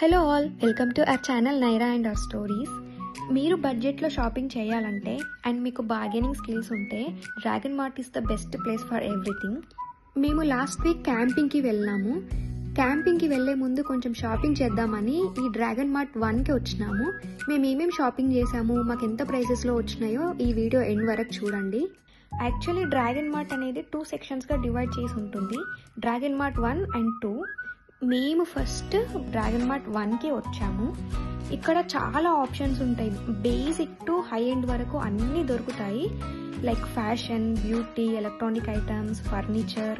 Hello all, welcome to our channel Naira and hour stories. మీరు బడ్జెట్లో shopping చేయాలంటే and మీకు బార్గెనింగ్ స్కిల్స్ ఉంటే dragon mart is the best place for everything. మేము last week క్యాంపింగ్కి వెళ్ళాము. క్యాంపింగ్కి వెళ్ళే ముందు కొంచెం షాపింగ్ చేద్దామని ఈ డ్రాగన్ మార్ట్ 1కి వచ్చినాము. మేము ఏమేమి షాపింగ్ చేసాము, మాకు ఎంత ప్రైసెస్లో వచ్చినాయో ఈ వీడియో ఎండ్ వరకు చూడండి. యాక్చువల్లీ డ్రాగన్ మార్ట్ అనేది 2 సెక్షన్స్గా డివైడ్ చేసి ఉంటుంది, డ్రాగన్ మార్ట్ 1 అండ్ 2. మేము ఫస్ట్ డ్రాగన్ మార్ట్ 1కి వచ్చాము. ఇక్కడ చాలా ఆప్షన్స్ ఉంటాయి, బేసిక్ టు హై ఎండ్ వరకు అన్నీ దొరుకుతాయి. Like fashion, beauty, electronic items, furniture,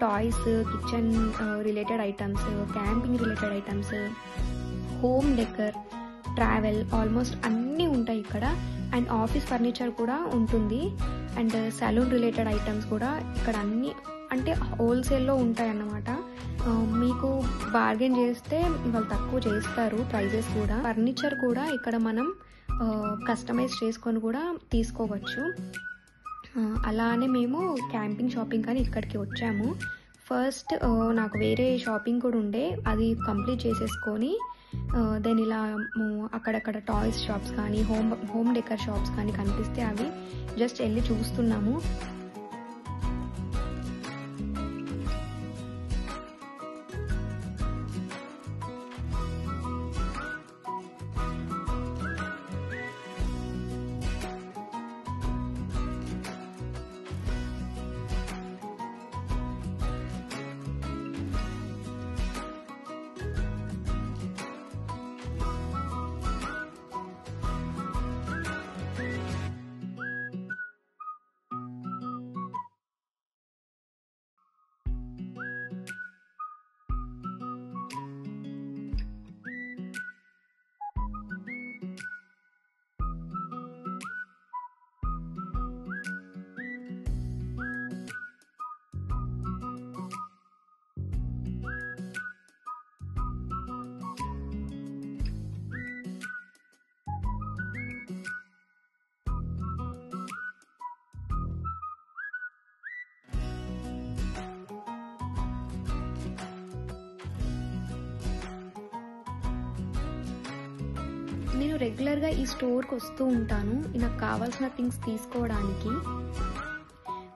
toys, kitchen related items, camping related items, home decor, travel, almost అన్నీ ఉంటాయి ఇక్కడ. అండ్ ఆఫీస్ ఫర్నిచర్ కూడా ఉంటుంది. అండ్ సలూన్ రిలేటెడ్ ఐటమ్స్ కూడా ఇక్కడ అన్నీ అంటే హోల్సేల్లో ఉంటాయి అన్నమాట. మీకు బార్గెన్ చేస్తే వాళ్ళు తక్కువ చేస్తారు ప్రైజెస్ కూడా. ఫర్నిచర్ కూడా ఇక్కడ మనం కస్టమైజ్ చేసుకొని కూడా తీసుకోవచ్చు. అలానే మేము క్యాంపింగ్ షాపింగ్ కానీ ఇక్కడికి వచ్చాము. ఫస్ట్ నాకు వేరే షాపింగ్ కూడా ఉండే, అది కంప్లీట్ చేసేసుకొని దెన్ ఇలా అక్కడక్కడ టాయ్స్ షాప్స్ కానీ హోమ్ డెకర్ షాప్స్ కానీ కనిపిస్తే అవి జస్ట్ వెళ్ళి చూస్తున్నాము. నేను రెగ్యులర్గా ఈ స్టోర్కి వస్తూ ఉంటాను నాకు కావాల్సిన థింగ్స్ తీసుకోవడానికి.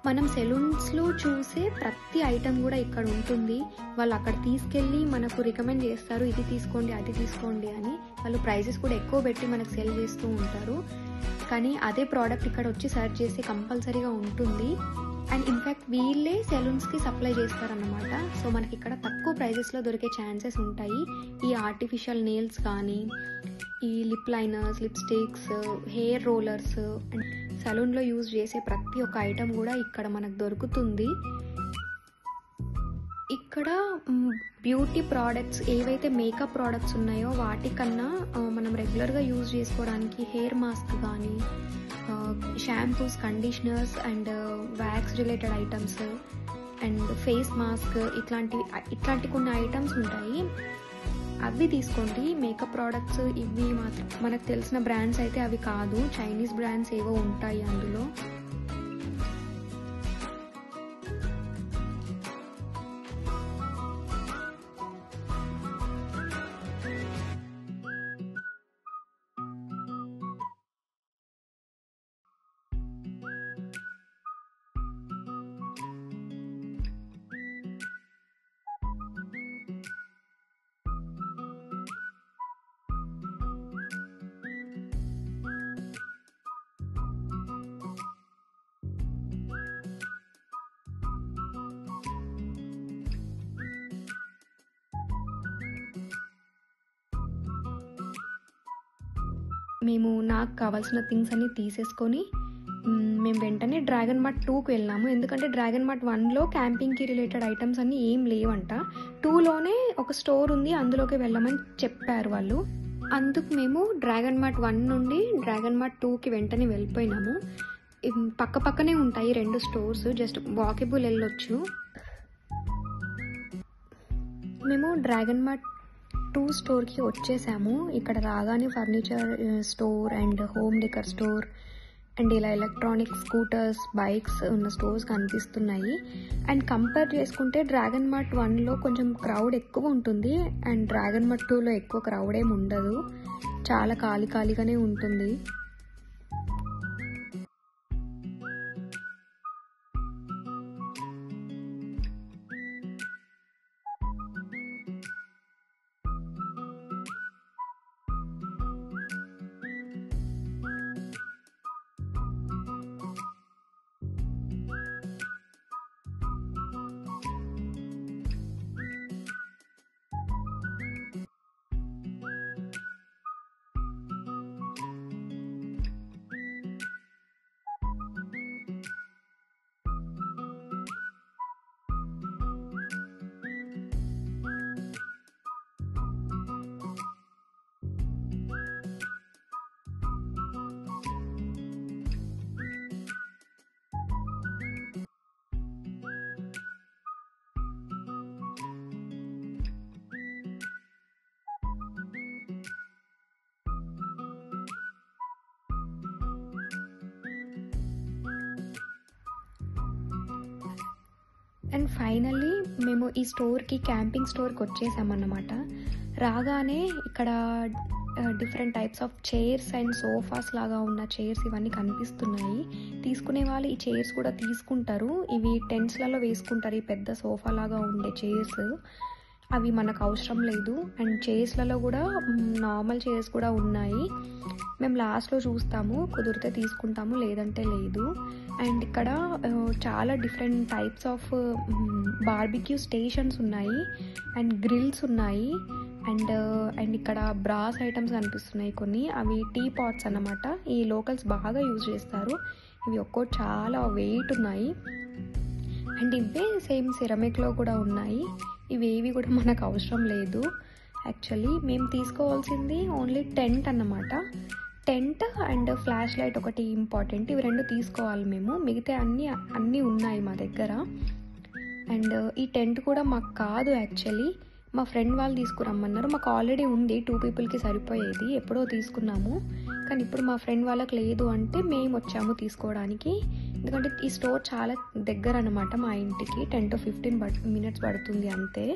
మనం సెలూన్స్లో చూసే ప్రతి ఐటెం కూడా ఇక్కడ ఉంటుంది. వాళ్ళు అక్కడ తీసుకెళ్ళి మనకు రికమెండ్ చేస్తారు, ఇది తీసుకోండి అది తీసుకోండి అని. వాళ్ళు ప్రైజెస్ కూడా ఎక్కువ పెట్టి మనకు సెల్ చేస్తూ ఉంటారు. కానీ అదే ప్రోడక్ట్ ఇక్కడ వచ్చి సర్చ్ చేస్తే కంపల్సరీగా ఉంటుంది. అండ్ ఇన్ఫ్యాక్ట్ వీళ్ళే సెలూన్స్కి సప్లై చేస్తారన్నమాట. సో మనకి ఇక్కడ తక్కువ ప్రైజెస్లో దొరికే ఛాన్సెస్ ఉంటాయి. ఈ ఆర్టిఫిషియల్ నెయిల్స్ కానీ, ఈ lip liners, lipsticks, hair rollers and సలూన్లో యూజ్ చేసే ప్రతి ఒక్క ఐటమ్ కూడా ఇక్కడ మనకు దొరుకుతుంది. ఇక్కడ బ్యూటీ ప్రోడక్ట్స్ ఏవైతే మేకప్ ప్రోడక్ట్స్ ఉన్నాయో వాటికన్నా మనం రెగ్యులర్గా యూజ్ చేసుకోవడానికి హెయిర్ మాస్క్ కానీ, shampoos, conditioners and wax related items and face mask ఇట్లాంటి కొన్ని ఐటమ్స్ ఉంటాయి, అవి తీసుకోండి. మేకప్ ప్రోడక్ట్స్ ఇవి మాత్రం మనకు తెలిసిన బ్రాండ్స్ అయితే అవి కాదు, చైనీస్ బ్రాండ్స్ ఏవో ఉంటాయి అందులో. మేము నాకు కావాల్సిన థింగ్స్ అన్నీ తీసేసుకొని మేము వెంటనే డ్రాగన్ మార్ట్ 2కి వెళ్ళాము. ఎందుకంటే డ్రాగన్ మార్ట్ 1లో క్యాంపింగ్కి రిలేటెడ్ ఐటమ్స్ అన్నీ ఏం లేవంట. 2లోనే ఒక స్టోర్ ఉంది, అందులోకి వెళ్ళమని చెప్పారు వాళ్ళు. అందుకు మేము డ్రాగన్ మార్ట్ 1 నుండి డ్రాగన్ మార్ట్ 2కి వెంటనే వెళ్ళిపోయినాము. పక్క పక్కనే ఉంటాయి 2 స్టోర్స్, జస్ట్ వాకబుల్ వెళ్ళొచ్చు. మేము డ్రాగన్ మార్ట్ 2 స్టోర్కి వచ్చేసాము. ఇక్కడ రాగానే furniture store and home decor store and ఇలా ఎలక్ట్రానిక్ స్కూటర్స్, బైక్స్ ఉన్న స్టోర్స్ కనిపిస్తున్నాయి. అండ్ కంపేర్ చేసుకుంటే డ్రాగన్ మార్ట్ 1లో కొంచెం క్రౌడ్ ఎక్కువ ఉంటుంది అండ్ డ్రాగన్ మార్ట్ 2లో ఎక్కువ క్రౌడ్ ఏమి ఉండదు, చాలా ఖాళీగానే ఉంటుంది. అండ్ ఫైనల్లీ మేము ఈ స్టోర్కి, క్యాంపింగ్ స్టోర్కి వచ్చేసామన్నమాట. రాగానే ఇక్కడ different types of chairs and sofas లాగా ఉన్న చైర్స్ ఇవన్నీ కనిపిస్తున్నాయి. తీసుకునే వాళ్ళు ఈ చైర్స్ కూడా తీసుకుంటారు. ఇవి టెంట్స్లలో వేసుకుంటారు, ఈ పెద్ద సోఫా లాగా ఉండే చైర్స్. అవి మనకు అవసరం లేదు. అండ్ చైర్స్లలో కూడా నార్మల్ చైర్స్ కూడా ఉన్నాయి. మేము లాస్ట్లో చూస్తాము, కుదిరితే తీసుకుంటాము, లేదంటే లేదు. అండ్ ఇక్కడ చాలా different types of barbecue stations ఉన్నాయి అండ్ గ్రిల్స్ ఉన్నాయి. అండ్ ఇక్కడ బ్రాస్ ఐటమ్స్ కనిపిస్తున్నాయి కొన్ని, అవి టీ పాట్స్ అన్నమాట. ఈ లోకల్స్ బాగా యూజ్ చేస్తారు. ఇవి ఒక్కోటి చాలా వెయిట్ ఉన్నాయి. అండ్ ఇవే సేమ్ సిరమిక్లో కూడా ఉన్నాయి. ఇవేవి కూడా మనకు అవసరం లేదు. యాక్చువల్లీ మేము తీసుకోవాల్సింది ఓన్లీ టెంట్ అన్నమాట. టెంట్ అండ్ ఫ్లాష్ లైట్ ఒకటి ఇంపార్టెంట్, ఇవి రెండు తీసుకోవాలి మేము. మిగతా అన్నీ ఉన్నాయి మా దగ్గర. అండ్ ఈ టెంట్ కూడా మాకు కాదు, యాక్చువల్లీ మా ఫ్రెండ్ వాళ్ళు తీసుకురమ్మన్నారు. మాకు ఆల్రెడీ ఉంది, 2 పీపుల్కి సరిపోయేది, ఎప్పుడో తీసుకున్నాము. కానీ ఇప్పుడు మా ఫ్రెండ్ వాళ్ళకి లేదు అంటే మేము వచ్చాము తీసుకోవడానికి. ఎందుకంటే ఈ స్టోర్ చాలా దగ్గర అనమాట మా ఇంటికి, 10 to 15 minutes పడుతుంది అంతే.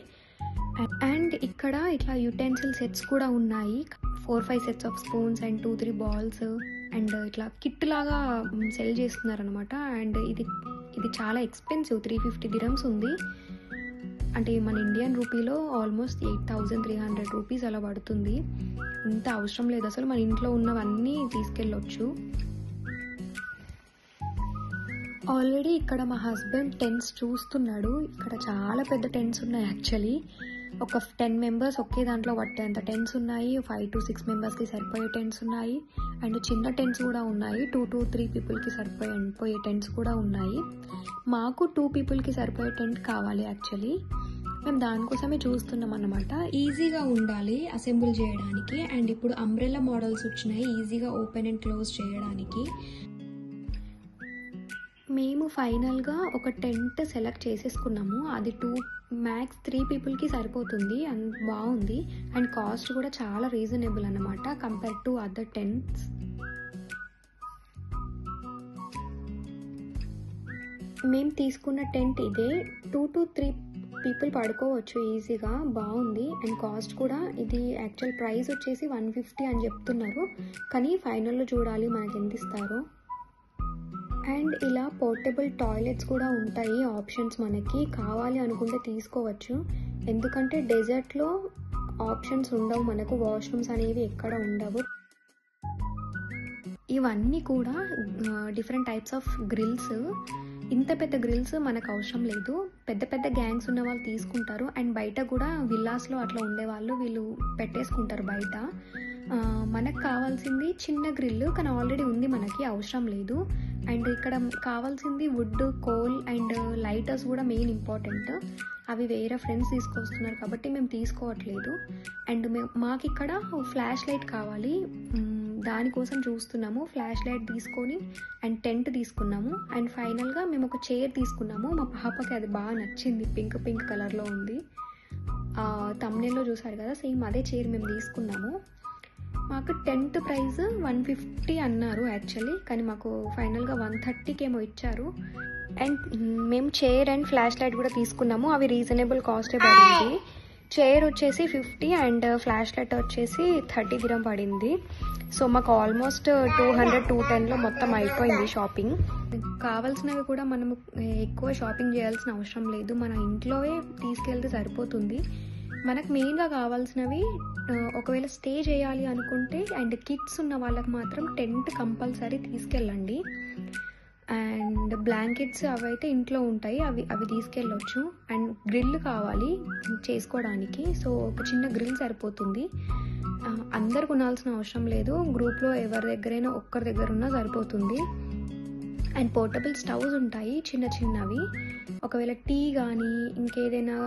అండ్ ఇక్కడ ఇట్లా యుటెన్సిల్ సెట్స్ కూడా ఉన్నాయి, 4-5 sets of spoons and 2-3 balls. And ఇట్లా కిట్ లాగా సెల్ చేస్తున్నారనమాట. అండ్ ఇది చాలా ఎక్స్పెన్సివ్, 350 dirhams ఉంది. అంటే మన ఇండియన్ రూపీలో ఆల్మోస్ట్ 8,300 rupees అలా పడుతుంది. ఇంత అవసరం లేదు అసలు, మన ఇంట్లో ఉన్నవన్నీ తీసుకెళ్ళొచ్చు. ఆల్రెడీ ఇక్కడ మా హస్బెండ్ టెంట్స్ చూస్తున్నాడు. ఇక్కడ చాలా పెద్ద టెంట్స్ ఉన్నాయి. యాక్చువల్లీ ఒక 10 members ఒకే దాంట్లో పట్టేంత టెంట్స్ ఉన్నాయి. 5 to 6 members సరిపోయే టెంట్స్ ఉన్నాయి. అండ్ చిన్న టెంట్స్ కూడా ఉన్నాయి, 2 to 3 peopleకి సరిపోయే టెంట్స్ కూడా ఉన్నాయి. మాకు 2 peopleకి సరిపోయే టెంట్ కావాలి యాక్చువల్లీ. మేము దానికోసమే చూస్తున్నాం అన్నమాట. ఈజీగా ఉండాలి అసెంబుల్ చేయడానికి. అండ్ ఇప్పుడు అంబ్రెల్లా మోడల్స్ వచ్చినాయి ఈజీగా ఓపెన్ అండ్ క్లోజ్ చేయడానికి. మేము ఫైనల్గా ఒక టెంట్ సెలెక్ట్ చేసేసుకున్నాము. అది మ్యాక్స్ 3 peopleకి సరిపోతుంది అండ్ బాగుంది. అండ్ కాస్ట్ కూడా చాలా రీజనబుల్ అన్నమాట కంపేర్ టు అదర్ టెంట్స్. మేము తీసుకున్న టెంట్ ఇదే, 2 to 3 people పడుకోవచ్చు ఈజీగా, బాగుంది. అండ్ కాస్ట్ కూడా, ఇది యాక్చువల్ ప్రైస్ వచ్చేసి 150 అని చెప్తున్నారు, కానీ ఫైనల్లో చూడాలి మనకి ఎంత ఇస్తారో. అండ్ ఇలా పోర్టబుల్ టాయిలెట్స్ కూడా ఉంటాయి ఆప్షన్స్, మనకి కావాలి అనుకుంటే తీసుకోవచ్చు. ఎందుకంటే డెజర్ట్లో ఆప్షన్స్ ఉండవు మనకు, వాష్రూమ్స్ అనేవి ఎక్కడ ఉండవు. ఇవన్నీ కూడా డిఫరెంట్ టైప్స్ ఆఫ్ గ్రిల్స్. ఇంత పెద్ద గ్రిల్స్ మనకు అవసరం లేదు, పెద్ద పెద్ద గ్యాంగ్స్ ఉన్న వాళ్ళు తీసుకుంటారు. అండ్ బయట కూడా విల్లాస్లో అట్లా ఉండేవాళ్ళు వీళ్ళు పెట్టేసుకుంటారు బయట. మనకు కావాల్సింది చిన్న గ్రిల్, కానీ ఆల్రెడీ ఉంది మనకి, అవసరం లేదు. అండ్ ఇక్కడ కావాల్సింది వుడ్, కోల్ అండ్ లైటర్స్ కూడా మెయిన్ ఇంపార్టెంట్. అవి వేరే ఫ్రెండ్స్ తీసుకొస్తున్నారు కాబట్టి మేము తీసుకోవట్లేదు. అండ్ మాకు ఇక్కడ ఫ్లాష్ లైట్ కావాలి, దానికోసం చూస్తున్నాము. ఫ్లాష్ లైట్ తీసుకొని అండ్ టెంట్ తీసుకున్నాము. అండ్ ఫైనల్గా మేము ఒక చైర్ తీసుకున్నాము. మా పాపకి అది బాగా నచ్చింది, పింక్ కలర్లో ఉంది. తమ్నెల్లో చూసారు కదా, సేమ్ అదే చైర్ మేము తీసుకున్నాము. మాకు టెంట్ ప్రైస్ 150 అన్నారు యాక్చువల్లీ, కానీ మాకు ఫైనల్గా 130కి ఏమో ఇచ్చారు. అండ్ మేము చైర్ అండ్ ఫ్లాష్ లైట్ కూడా తీసుకున్నాము, అవి రీజనబుల్ కాస్టే పడింది. చైర్ వచ్చేసి 50 అండ్ ఫ్లాష్ లైట్ వచ్చేసి 30 దిరం పడింది. సో మాకు ఆల్మోస్ట్ 200-210లో మొత్తం అయిపోయింది షాపింగ్. కావాల్సినవి కూడా మనము ఎక్కువ షాపింగ్ చేయాల్సిన అవసరం లేదు, మన ఇంట్లోనే తీసుకెళ్తే సరిపోతుంది. మనకు మెయిన్గా కావాల్సినవి ఒకవేళ స్టే చేయాలి అనుకుంటే అండ్ కిడ్స్ ఉన్న వాళ్ళకి మాత్రం టెంట్ కంపల్సరీ తీసుకెళ్ళండి. అండ్ బ్లాంకెట్స్ అవైతే ఇంట్లో ఉంటాయి, అవి తీసుకెళ్ళొచ్చు. అండ్ గ్రిల్ కావాలి చేసుకోవడానికి, సో ఒక చిన్న గ్రిల్ సరిపోతుంది. అందరు కొనాల్సిన అవసరం లేదు, గ్రూప్లో ఎవరి దగ్గరైనా ఒక్కరి దగ్గర ఉన్నా సరిపోతుంది. అండ్ పోర్టబుల్ స్టవ్స్ ఉంటాయి చిన్న చిన్నవి, ఒకవేళ టీ కానీ ఇంకేదైనా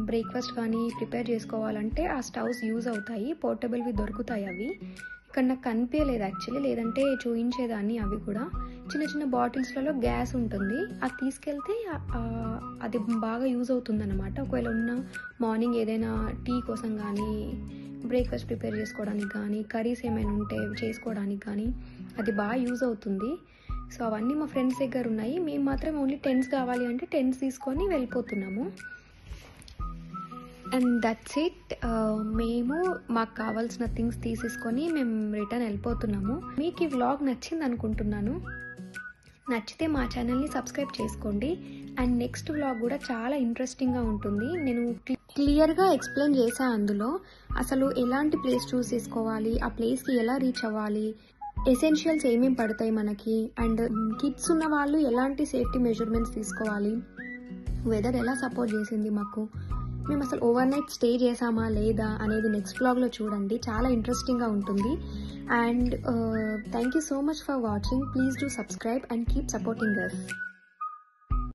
బ్రేక్ఫాస్ట్ కానీ ప్రిపేర్ చేసుకోవాలంటే ఆ స్టవ్స్ యూజ్ అవుతాయి, పోర్టబుల్వి దొరుకుతాయి. అవి ఇక్కడ నాకు కనిపించలేదు యాక్చువల్లీ, లేదంటే చూపించేదాన్ని. అవి కూడా చిన్న చిన్న బాటిల్స్లలో గ్యాస్ ఉంటుంది, అది తీసుకెళ్తే అది బాగా యూజ్ అవుతుంది అన్నమాట. ఒకవేళ ఉన్న మార్నింగ్ ఏదైనా టీ కోసం కానీ బ్రేక్ఫాస్ట్ ప్రిపేర్ చేసుకోవడానికి కానీ కర్రీస్ ఏమైనా ఉంటే చేసుకోవడానికి కానీ అది బాగా యూజ్ అవుతుంది. సో అవన్నీ మా ఫ్రెండ్స్ దగ్గర ఉన్నాయి, మేము మాత్రం ఓన్లీ టెంట్స్ కావాలి అంటే టెంట్స్ తీసుకొని వెళ్ళిపోతున్నాము. And that's it. మేము మాకు కావాల్సిన థింగ్స్ తీసేసుకొని మేము రిటర్న్ వెళ్ళిపోతున్నాము. మీకు ఈ వ్లాగ్ నచ్చింది అనుకుంటున్నాను, నచ్చితే మా ఛానల్ని సబ్స్క్రైబ్ చేసుకోండి. అండ్ నెక్స్ట్ వ్లాగ్ కూడా చాలా ఇంట్రెస్టింగ్గా ఉంటుంది. నేను క్లియర్గా ఎక్స్ప్లెయిన్ చేశాను అందులో, అసలు ఎలాంటి ప్లేస్ చూస్ చేసుకోవాలి, ఆ ప్లేస్కి ఎలా రీచ్ అవ్వాలి, ఎసెన్షియల్స్ ఏమేమి పడతాయి మనకి, అండ్ కిడ్స్ ఉన్న వాళ్ళు ఎలాంటి సేఫ్టీ మెజర్మెంట్స్ తీసుకోవాలి, వెదర్ ఎలా సపోర్ట్ చేసింది మాకు, మేము అసలు ఓవర్ నైట్ స్టే చేసామా లేదా అనేది నెక్స్ట్ వ్లాగ్లో చూడండి, చాలా ఇంట్రెస్టింగ్గా ఉంటుంది. And thank you so much for watching. Please do subscribe and keep supporting us.